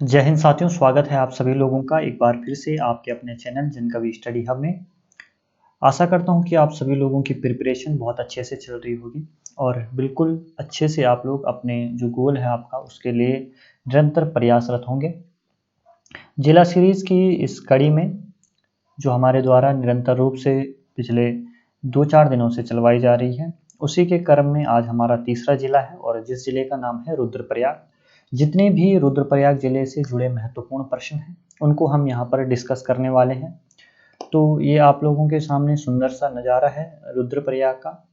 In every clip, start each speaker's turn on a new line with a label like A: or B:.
A: जय हिंद साथियों, स्वागत है आप सभी लोगों का एक बार फिर से आपके अपने चैनल जनकवि स्टडी हब में। आशा करता हूं कि आप सभी लोगों की प्रिपरेशन बहुत अच्छे से चल रही होगी और बिल्कुल अच्छे से आप लोग अपने जो गोल है आपका उसके लिए निरंतर प्रयासरत होंगे। जिला सीरीज की इस कड़ी में जो हमारे द्वारा निरंतर रूप से पिछले 2-4 दिनों से चलवाई जा रही है, उसी के क्रम में आज हमारा तीसरा जिला है और जिस जिले का नाम है रुद्रप्रयाग। जितने भी रुद्रप्रयाग जिले से जुड़े महत्वपूर्ण प्रश्न हैं उनको हम यहाँ पर डिस्कस करने वाले हैं। तो ये आप लोगों के सामने सुंदर सा नज़ारा है रुद्रप्रयाग का।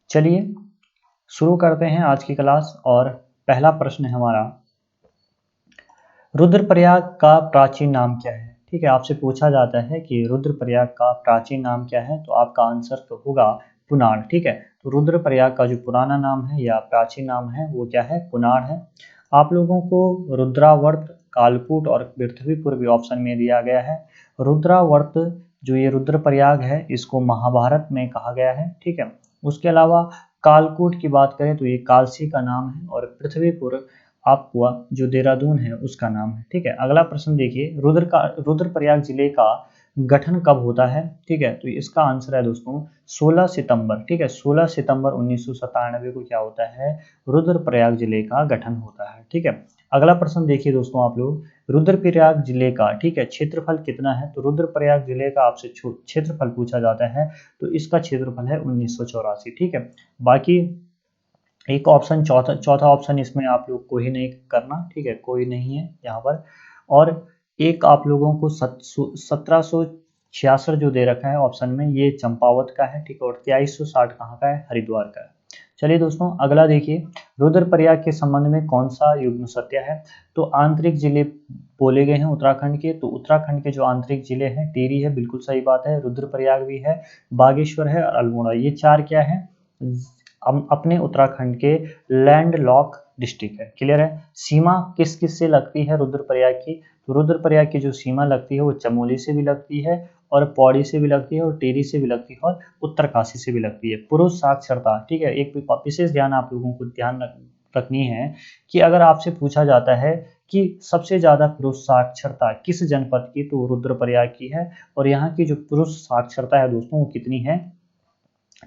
A: चलिए शुरू करते हैं आज की क्लास। और पहला प्रश्न है हमारा, रुद्रप्रयाग का प्राचीन नाम क्या है? ठीक है, आपसे पूछा जाता है कि रुद्रप्रयाग का प्राचीन नाम क्या है, तो आपका आंसर तो होगा पुनाड़। ठीक है, तो रुद्रप्रयाग का जो पुराना नाम है या प्राचीन नाम है वो क्या है? पुनाड़ है। आप लोगों को रुद्रावर्त, कालकूट और पृथ्वीपुर भी ऑप्शन में दिया गया है। रुद्रावर्त जो ये रुद्रप्रयाग है इसको महाभारत में कहा गया है। ठीक है, उसके अलावा कालकूट की बात करें तो ये कालसी का नाम है और पृथ्वीपुर आपका जो देहरादून है उसका नाम है। ठीक है, अगला प्रश्न देखिए, रुद्रप्रयाग जिले का गठन कब होता है? ठीक है, तो इसका आंसर है दोस्तों 16 सितंबर। ठीक है, 16 सितंबर 1997 को क्या होता है? रुद्रप्रयाग जिले का गठन होता है। ठीक है, अगला प्रश्न देखिए दोस्तों आप लोग, रुद्रप्रयाग जिले का ठीक है क्षेत्रफल कितना है? तो रुद्रप्रयाग जिले का आपसे क्षेत्रफल पूछा जाता है तो इसका क्षेत्रफल है 1984। ठीक है, बाकी एक ऑप्शन चौथा ऑप्शन इसमें आप लोग को ही नहीं करना। ठीक है, कोई नहीं है यहाँ पर। और एक आप लोगों को 1766 जो दे रखा है ऑप्शन में, ये चंपावत का है। ठीक है, और 2360 कहाँ का है? हरिद्वार का है। चलिए दोस्तों अगला देखिए, रुद्रप्रयाग के संबंध में कौन सा युग्म सत्य है? तो आंतरिक जिले बोले गए हैं उत्तराखंड के, तो उत्तराखंड के जो आंतरिक जिले हैं, टिहरी है, बिल्कुल सही बात है, रुद्रप्रयाग भी है, बागेश्वर है और अल्मोड़ा, ये चार क्या है? अपने उत्तराखंड के लैंड लॉक डिस्ट्रिक्ट है। क्लियर है? सीमा किस किस से लगती है रुद्रप्रयाग की? तो रुद्रप्रयाग की जो सीमा लगती है वो चमोली से भी लगती है और पौड़ी से भी लगती है और टिहरी से भी लगती है और उत्तरकाशी से भी लगती है। पुरुष साक्षरता, ठीक है, एक विशेष ध्यान आप लोगों को रखनी है कि अगर आपसे पूछा जाता है कि सबसे ज्यादा पुरुष साक्षरता किस जनपद की, तो रुद्रप्रयाग की है। और यहाँ की जो पुरुष साक्षरता है दोस्तों वो कितनी है?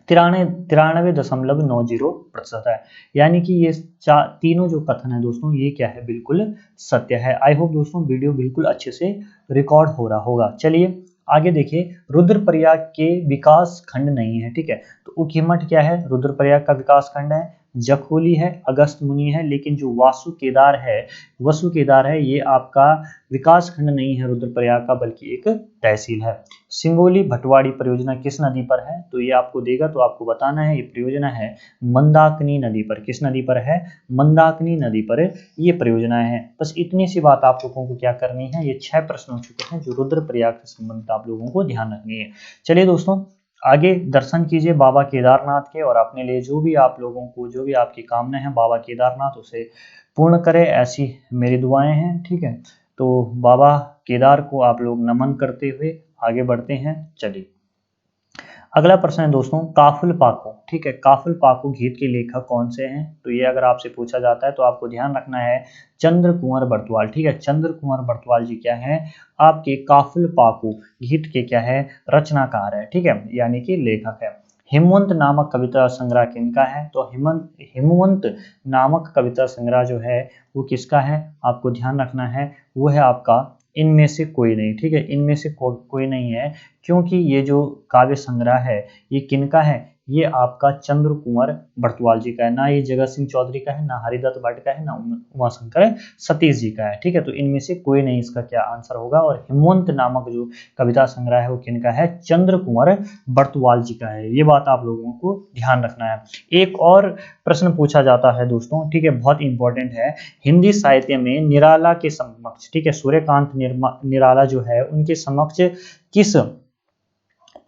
A: 93.90% है। यानी कि ये तीनों जो कथन है दोस्तों ये क्या है? बिल्कुल सत्य है। आई होप दोस्तों वीडियो बिल्कुल अच्छे से रिकॉर्ड हो रहा होगा। चलिए आगे देखिए, रुद्रप्रयाग के विकास खंड नहीं है। ठीक है, तो उखीमठ क्या है? रुद्रप्रयाग का विकास खंड है। जखोली है, अगस्त मुनि है, लेकिन जो वसु केदार है ये आपका विकास खंड नहीं है रुद्रप्रयाग का, बल्कि एक तहसील है। सिंगोली भटवाड़ी परियोजना किस नदी पर है? तो ये आपको देगा तो आपको बताना है। ये परियोजना है मंदाकिनी नदी पर। किस नदी पर है? मंदाकिनी नदी पर ये परियोजना है। बस इतनी सी बात आप लोगों को क्या करनी है, ये 6 प्रश्न हो चुके हैं जो रुद्रप्रयाग से संबंधित आप लोगों को ध्यान रखनी है। चलिए दोस्तों आगे दर्शन कीजिए बाबा केदारनाथ के और अपने लिए जो भी आप लोगों को जो भी आपकी कामना है बाबा केदारनाथ उसे पूर्ण करे, ऐसी मेरी दुआएं हैं। ठीक है, तो बाबा केदार को आप लोग नमन करते हुए आगे बढ़ते हैं। चलिए अगला प्रश्न है दोस्तों, काफुल पाको। ठीक है, काफुल पाको गीत के लेखक कौन से हैं? तो ये अगर आपसे पूछा जाता है तो आपको ध्यान रखना है चंद्र कुंवर बरतवाल। ठीक है, चंद्र कुंवर बरतवाल जी क्या है? आपके काफुल पाको गीत के क्या है? रचनाकार है। ठीक है, यानी कि लेखक है। हिमवंत नामक कविता संग्रह किनका है? तो हिमवंत नामक कविता संग्रह जो है वो किसका है? आपको ध्यान रखना है वो है आपका इनमें से कोई नहीं। ठीक है, इनमें से कोई नहीं है, क्योंकि ये जो काव्य संग्रह है ये किनका है? ये आपका चंद्र कुंवर बरतवाल जी का है। ना ये जगत सिंह चौधरी का है, ना हरिदत्त भट्ट का है, ना उमाशंकर सतीश जी का है। ठीक है, तो इनमें से कोई नहीं इसका क्या आंसर होगा। और हिमवंत नामक जो कविता संग्रह है वो किनका है? चंद्र कुंवर बरतवाल जी का है। ये बात आप लोगों को ध्यान रखना है। एक और प्रश्न पूछा जाता है दोस्तों, ठीक है, बहुत इंपॉर्टेंट है। हिंदी साहित्य में निराला के समक्ष, ठीक है, सूर्यकांत निराला जो है उनके समक्ष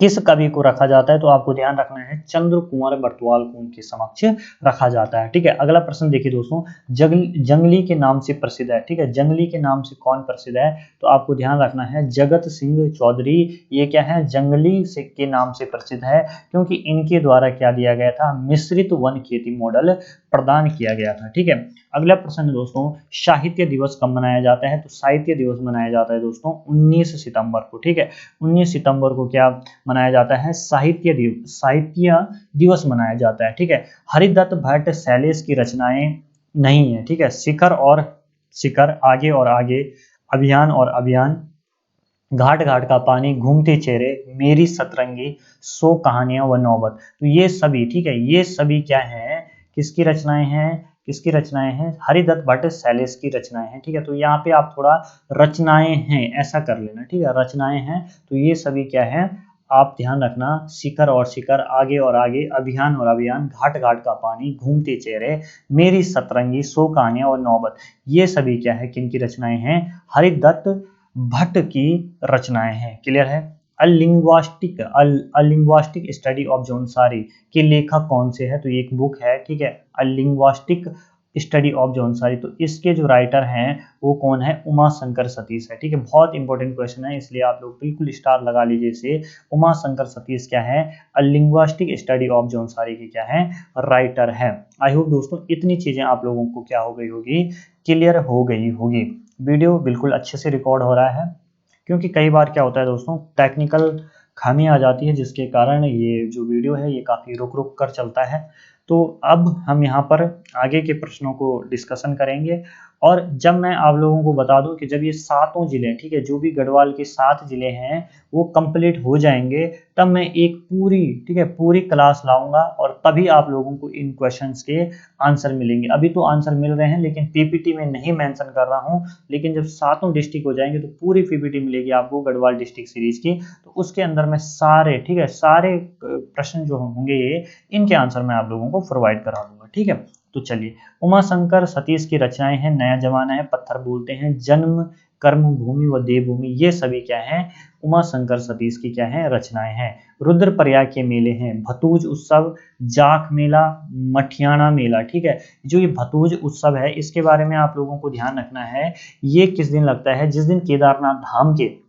A: किस कवि को रखा जाता है? तो आपको ध्यान रखना है चंद्र कुंवर बरतवाल को उनके समक्ष रखा जाता है। ठीक है, अगला प्रश्न देखिए दोस्तों, जंगली के नाम से प्रसिद्ध है। ठीक है, जंगली के नाम से कौन प्रसिद्ध है? तो आपको ध्यान रखना है जगत सिंह चौधरी। ये क्या है? जंगली से के नाम से प्रसिद्ध है, क्योंकि इनके द्वारा क्या दिया गया था? मिश्रित वन खेती मॉडल प्रदान किया गया था। ठीक है, अगला प्रश्न है दोस्तों, साहित्य दिवस कब मनाया जाता है? तो साहित्य दिवस मनाया जाता है दोस्तों 19 सितंबर को, ठीक है। 19 सितंबर को क्या मनाया जाता है? साहित्य दिवस मनाया जाता है, ठीक है। हरिदत्त भट्ट शैलेश की रचनाएं नहीं है, ठीक है। शिखर और शिखर, आगे और आगे, अभियान और अभियान, घाट घाट का पानी, घूमते चेहरे, मेरी सतरंगी, 100 कहानियां व नौबत। तो ये सभी, ठीक है, ये सभी क्या हैं, किसकी रचनाएं हैं? किसकी रचनाएं हैं? हरिदत्त भट्ट शैलेश की रचनाएं हैं, ठीक है। तो यहाँ पे आप थोड़ा रचनाएं हैं ऐसा कर लेना, ठीक है, रचनाएं हैं। तो ये सभी क्या है, आप ध्यान रखना, शिखर और शिखर, आगे और आगे, अभियान और अभियान, घाट घाट का पानी, घूमते चेहरे, मेरी सतरंगी, 100 कहानियां और नौबत, ये सभी क्या है, किनकी रचनाएं हैं? हरिदत्त भट्ट की रचनाएं हैं। क्लियर है? अ लिंग्वास्टिक स्टडी ऑफ जौनसारी के लेखक कौन से है? तो ये एक बुक है, ठीक है, अ लिंग्वास्टिक स्टडी ऑफ जौनसारी। तो इसके जो राइटर हैं वो कौन है? उमा शंकर सतीश है, ठीक है। बहुत इंपॉर्टेंट क्वेश्चन है, इसलिए आप लोग बिल्कुल स्टार लगा लीजिए इसे। उमा शंकर सतीश क्या है? अ लिंग्वास्टिक स्टडी ऑफ जौनसारी के क्या है? राइटर है। आई होप दोस्तों इतनी चीजें आप लोगों को क्या हो गई होगी, क्लियर हो गई होगी। वीडियो बिल्कुल अच्छे से रिकॉर्ड हो रहा है, क्योंकि कई बार क्या होता है दोस्तों, टेक्निकल खामी आ जाती है, जिसके कारण ये जो वीडियो है ये काफ़ी रुक रुक कर चलता है। तो अब हम यहाँ पर आगे के प्रश्नों को डिस्कशन करेंगे। और जब मैं आप लोगों को बता दूं कि जब ये सातों जिले, ठीक है, जो भी गढ़वाल के 7 जिले हैं वो कंप्लीट हो जाएंगे, तब मैं एक पूरी, ठीक है, पूरी क्लास लाऊंगा और तभी आप लोगों को इन क्वेश्चंस के आंसर मिलेंगे। अभी तो आंसर मिल रहे हैं लेकिन पीपीटी में नहीं मेंशन कर रहा हूं, लेकिन जब सातों डिस्ट्रिक्ट हो जाएंगे तो पूरी पीपीटी मिलेगी आपको गढ़वाल डिस्ट्रिक्ट सीरीज की। तो उसके अंदर में सारे, ठीक है, सारे प्रश्न जो होंगे ये, इनके आंसर मैं आप लोगों को प्रोवाइड करा दूंगा, ठीक है। तो चलिए, उमा शंकर सतीश की रचनाएं हैं नया जमाना है, पत्थर बोलते हैं, जन्म, कर्म भूमि व देवभूमि, ये सभी क्या हैं? उमा शंकर सतीश की क्या है? रचनाएं हैं। रुद्रप्रयाग के मेले हैं भतूज उत्सव, जाख मेला, मठियाना मेला, ठीक है। जो ये भतूज उत्सव है इसके बारे में आप लोगों को ध्यान रखना है, ये किस दिन लगता है? जिस दिन केदारनाथ धाम के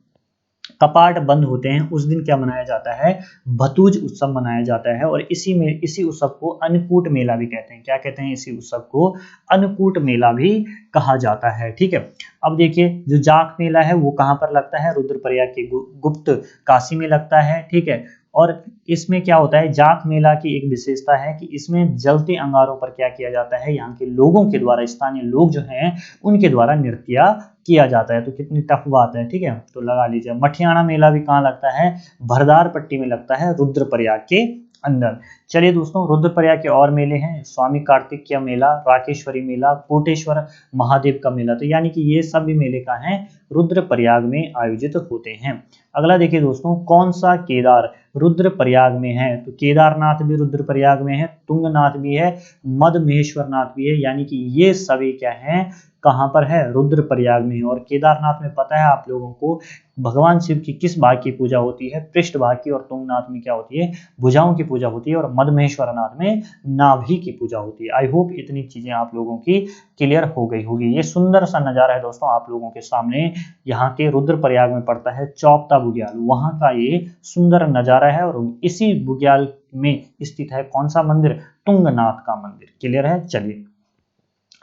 A: कपाट बंद होते हैं उस दिन क्या मनाया जाता है? भतूज उत्सव मनाया जाता है। और इसी उत्सव को अन्नकूट मेला भी कहते हैं। क्या कहते हैं? इसी उत्सव को अन्नकूट मेला भी कहा जाता है, ठीक है। अब देखिए, जो जाख मेला है वो कहाँ पर लगता है? रुद्रप्रयाग के गुप्त काशी में लगता है, ठीक है। और इसमें क्या होता है? जाख मेला की एक विशेषता है कि इसमें जलते अंगारों पर क्या किया जाता है? यहाँ के लोगों के द्वारा, स्थानीय लोग जो हैं उनके द्वारा नृत्य किया जाता है। तो कितनी टफ बात है, ठीक है। तो लगा लीजिए। मठियाना मेला भी कहाँ लगता है? भरदार पट्टी में लगता है, रुद्रप्रयाग के अंदर। चलिए दोस्तों, रुद्रप्रयाग के और मेले हैं, स्वामी कार्तिकेय मेला, राकेश्वरी मेला, कोटेश्वर महादेव का मेला। तो यानी कि ये सब भी मेले का है, रुद्रप्रयाग में आयोजित होते हैं। अगला देखिए दोस्तों, कौन सा केदार रुद्रप्रयाग में है? तो केदारनाथ भी रुद्रप्रयाग में है, तुंगनाथ भी है, मदमहेश्वर नाथ भी है। यानी कि ये सभी क्या हैं? कहाँ पर है? रुद्रप्रयाग में। और केदारनाथ में पता है आप लोगों को भगवान शिव की किस भाग की पूजा होती है? पृष्ठ भाग की। और तुंगनाथ में क्या होती है? भुजाओं की पूजा होती है। और मदमहेश्वर नाथ में नाभि की पूजा होती है। आई होप इतनी चीजें आप लोगों की क्लियर हो गई होगी। ये सुंदर सा नजारा है दोस्तों आप लोगों के सामने, यहाँ के रुद्रप्रयाग में पड़ता है चौपता बुग्याल, वहां का ये सुंदर नजारा है। और इसी बुग्याल में स्थित है कौन सा मंदिर? तुंगनाथ का मंदिर। क्लियर है? चलिए,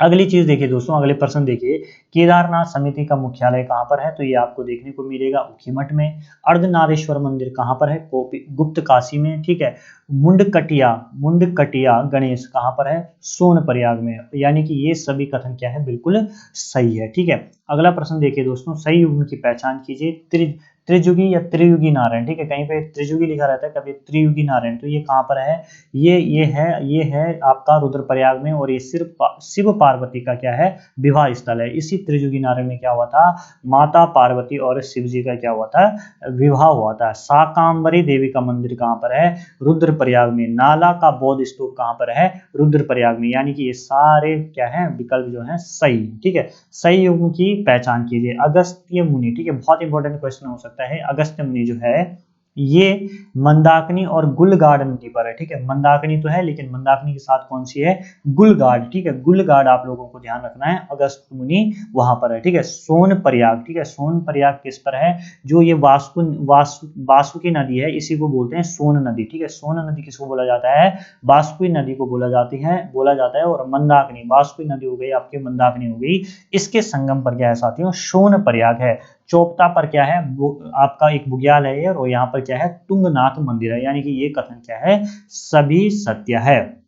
A: अगली चीज देखिए दोस्तों, अगले प्रश्न देखिए, केदारनाथ समिति का मुख्यालय कहाँ पर है? तो ये आपको देखने को मिलेगा ऊखीमठ में। अर्धनारीश्वर मंदिर कहाँ पर है? गुप्त काशी में, ठीक है। मुंडकटिया गणेश कहाँ पर है? सोनप्रयाग में। यानी कि ये सभी कथन क्या है? बिल्कुल सही है, ठीक है। अगला प्रश्न देखिए दोस्तों, सही युग्म की पहचान कीजिए। त्रिजुगी या त्रियुगी नारायण, ठीक है, कहीं पे त्रिजुगी लिखा रहता है, कभी त्रियुगी नारायण। तो ये कहाँ पर है? ये है आपका रुद्रप्रयाग में। और ये सिर्फ शिव पार्वती का क्या है? विवाह स्थल है। इसी त्रिजुगी नारायण में क्या हुआ था? माता पार्वती और शिव जी का क्या हुआ था? विवाह हुआ था। शाकांबरी देवी का मंदिर कहाँ पर है? रुद्रप्रयाग में। नाला का बौद्ध स्तूप कहाँ पर है? रुद्रप्रयाग में। यानी कि ये सारे क्या है? विकल्प जो है सही, ठीक है। सही युग्म की पहचान कीजिए। अगस्त्य मुनि, ठीक है, बहुत इंपॉर्टेंट क्वेश्चन हो सकता है। अगस्त्य मुनि जो है ये मंदाकिनी और गुलगाड नदी पर है, ठीक है। मंदाकिनी तो है लेकिन मंदाकिनी के साथ कौन सी है, गुलगाड, ठीक है। गुलगाड आप लोगों को ध्यान रखना है, अगस्त मुनि वहां पर है, ठीक है। सोन प्रयाग, ठीक है, सोन प्रयाग किस पर है, जो ये वासुकी नदी है इसी को बोलते हैं सोन नदी, ठीक है। सोन नदी किसको बोला जाता है, वासुकी नदी को बोला जाता है। और मंदाकिनी, वासुकी नदी हो गई आपकी, मंदाकिनी हो गई, इसके संगम पर क्या है साथियों, सोन प्रयाग है। चोपता पर क्या है, वो आपका एक बुग्याल है ये, और यहाँ पर क्या है, तुंगनाथ मंदिर है। यानी कि ये कथन क्या है, सभी सत्य है।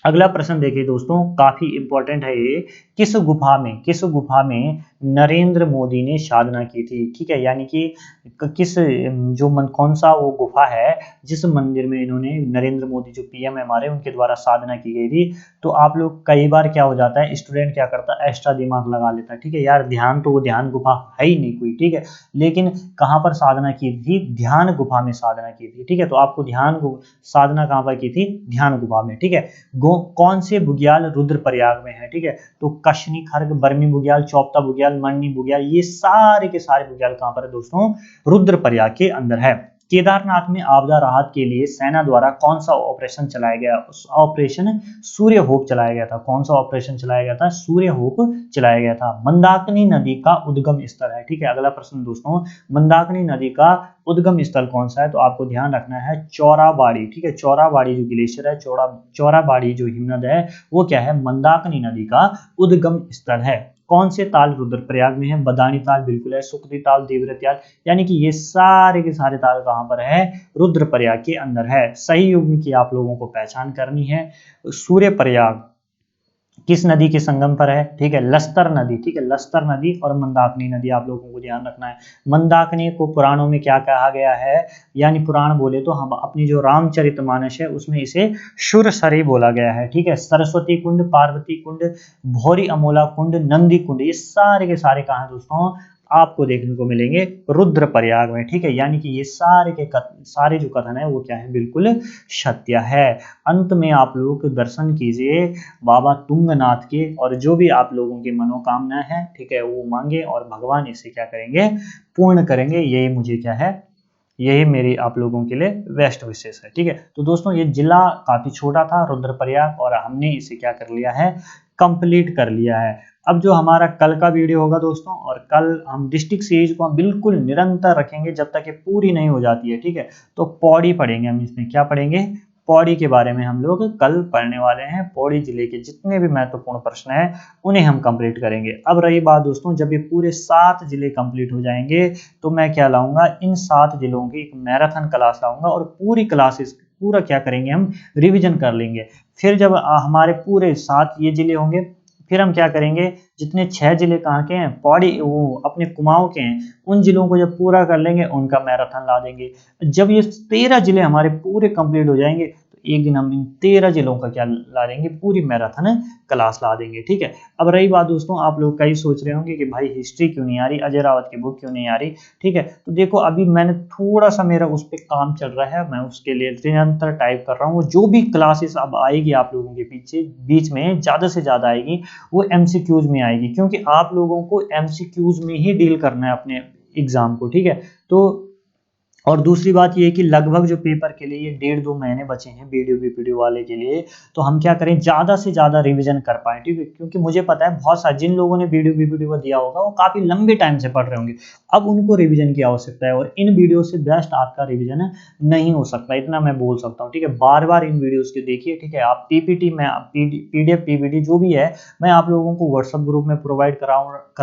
A: अगला प्रश्न देखिए दोस्तों, काफी इंपॉर्टेंट है ये, किस गुफा में नरेंद्र मोदी ने साधना की थी, ठीक है। यानी कि किस कौन सा वो गुफा है जिस मंदिर में इन्होंने, नरेंद्र मोदी जो पीएम है हमारे, उनके द्वारा साधना की गई थी। तो आप लोग, कई बार क्या हो जाता है, स्टूडेंट क्या करता है, एक्स्ट्रा दिमाग लगा लेता है, ठीक है। यार ध्यान तो वो ध्यान गुफा है ही नहीं कोई, ठीक है, लेकिन कहाँ पर साधना की थी, ध्यान गुफा में साधना की थी, ठीक है। तो आपको साधना कहाँ पर की थी, ध्यान गुफा में, ठीक है। कौन से बुग्याल रुद्रप्रयाग में है, ठीक है। तो कशनी खर्ग, बर्मी बुग्याल, चौपता बुग्याल, मणि बुग्याल, ये सारे के सारे बुग्याल कहां पर है दोस्तों, रुद्रप्रयाग के अंदर है। केदारनाथ में आपदा राहत के लिए सेना द्वारा कौन सा ऑपरेशन चलाया गया, ऑपरेशन सूर्य होप चलाया गया था। कौन सा ऑपरेशन चलाया गया था, सूर्य होप चलाया गया था। मंदाकिनी नदी का उद्गम स्थल है, ठीक है। अगला प्रश्न दोस्तों, मंदाकिनी नदी का उद्गम स्थल कौन सा है, तो आपको ध्यान रखना है चौराबाड़ी, ठीक है। चौराबाड़ी जो ग्लेशियर है, चौराबाड़ी जो हिमनद है, वो क्या है, मंदाकिनी नदी का उद्गम स्थल है। कौन से ताल रुद्रप्रयाग में है, बदानी ताल बिल्कुल है, सुक्ति ताल, देवव्रत ताल, यानी कि ये सारे के सारे ताल कहां पर है, रुद्रप्रयाग के अंदर है। सही युग्म की आप लोगों को पहचान करनी है। सूर्य प्रयाग किस नदी के संगम पर है, ठीक है, लस्तर नदी, ठीक है। लस्तर नदी और मंदाकिनी नदी आप लोगों को ध्यान रखना है। मंदाकिनी को पुराणों में क्या कहा गया है, यानी पुराण बोले तो हम अपनी जो रामचरितमानस है उसमें इसे शुरसरी बोला गया है, ठीक है। सरस्वती कुंड, पार्वती कुंड, भौरी अमोला कुंड, नंदी कुंड, ये सारे के सारे कहाँ है दोस्तों, आपको देखने को मिलेंगे रुद्रप्रयाग में, ठीक है। यानी कि ये सारे जो कथन है वो क्या है, बिल्कुल सत्य है। अंत में आप लोग दर्शन कीजिए बाबा तुंगनाथ के, और जो भी आप लोगों की मनोकामना है, ठीक है, वो मांगे और भगवान इसे क्या करेंगे, पूर्ण करेंगे। यही मुझे क्या है, यही मेरी आप लोगों के लिए बेस्ट विशेष है, ठीक है। तो दोस्तों ये जिला काफी छोटा था रुद्रप्रयाग, और हमने इसे क्या कर लिया है, कंप्लीट कर लिया है। अब जो हमारा कल का वीडियो होगा दोस्तों, और कल हम डिस्ट्रिक्ट सीरीज को हम बिल्कुल निरंतर रखेंगे जब तक ये पूरी नहीं हो जाती है, ठीक है। तो पौड़ी पढ़ेंगे हम, इसमें क्या पढ़ेंगे, पौड़ी के बारे में हम लोग कल पढ़ने वाले हैं। पौड़ी जिले के जितने भी महत्वपूर्ण प्रश्न हैं उन्हें हम कंप्लीट करेंगे। अब रही बात दोस्तों, जब ये पूरे 7 जिले कंप्लीट हो जाएंगे तो मैं क्या लाऊंगा, इन 7 जिलों की एक मैराथन क्लास लाऊंगा, और पूरी क्लासेस पूरा क्या करेंगे, हम रिवीजन कर लेंगे। फिर जब हमारे पूरे 7 ये जिले होंगे, फिर हम क्या करेंगे, जितने 6 जिले कहाँ के हैं, पौड़ी वो अपने कुमाऊं के हैं, उन जिलों को जब पूरा कर लेंगे उनका मैराथन ला देंगे। जब ये 13 जिले हमारे पूरे कंप्लीट हो जाएंगे तो एक दिन हम इन 13 जिलों का क्या ला देंगे, पूरी मैराथन क्लास ला देंगे, ठीक है। अब रही बात दोस्तों, आप लोग कई सोच रहे होंगे कि भाई हिस्ट्री क्यों नहीं आ रही, अजय रावत की बुक क्यों नहीं आ रही, ठीक है। तो देखो अभी मैंने थोड़ा सा, मेरा उस पर काम चल रहा है, मैं उसके लिए निरंतर टाइप कर रहा हूँ। जो भी क्लासेस अब आएगी आप लोगों के पीछे बीच में ज्यादा से ज्यादा आएगी, वो एमसीक्यूज में आएगी, क्योंकि आप लोगों को एमसीक्यूज में ही डील करना है अपने एग्जाम को, ठीक है। तो और दूसरी बात ये है कि लगभग जो पेपर के लिए ये 1.5-2 महीने बचे हैं वीडियो वीडियो वाले के लिए, तो हम क्या करें, ज़्यादा से ज़्यादा रिवीजन कर पाएँ, ठीक है। क्योंकि मुझे पता है बहुत सारे जिन लोगों ने वीडियो वीडियो दिया होगा वो काफ़ी लंबे टाइम से पढ़ रहे होंगे, अब उनको रिवीजन की आवश्यकता है, और इन वीडियो से बेस्ट आपका रिवीजन नहीं हो सकता, इतना मैं बोल सकता हूँ, ठीक है। बार बार इन वीडियोज़ को देखिए, ठीक है। आप पीपीटी में PDF PPT जो भी है मैं आप लोगों को व्हाट्सअप ग्रुप में प्रोवाइड करा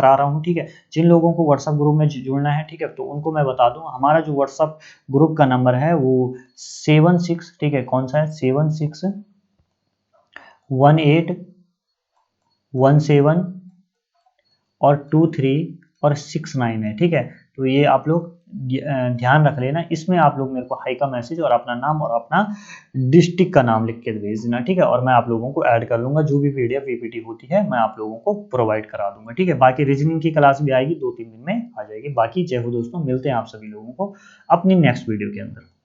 A: रहा हूँ, ठीक है। जिन लोगों को व्हाट्सअप ग्रुप में जुड़ना है, ठीक है, तो उनको मैं बता दूँ, हमारा जो व्हाट्सअप ग्रुप का नंबर है वो 76, ठीक है, कौन सा है, 761817 और 23 और 69 है, ठीक है। तो ये आप लोग ध्यान रख लेना, इसमें आप लोग मेरे को हाई का मैसेज और अपना नाम और अपना डिस्ट्रिक्ट का नाम लिख के भेज देना, ठीक है। और मैं आप लोगों को ऐड कर लूंगा, जो भी PDF PPT होती है मैं आप लोगों को प्रोवाइड करा दूंगा, ठीक है। बाकी रीजनिंग की क्लास भी आएगी, 2-3 दिन में आ जाएगी। बाकी जय हो दोस्तों, मिलते हैं आप सभी लोगों को अपनी नेक्स्ट वीडियो के अंदर।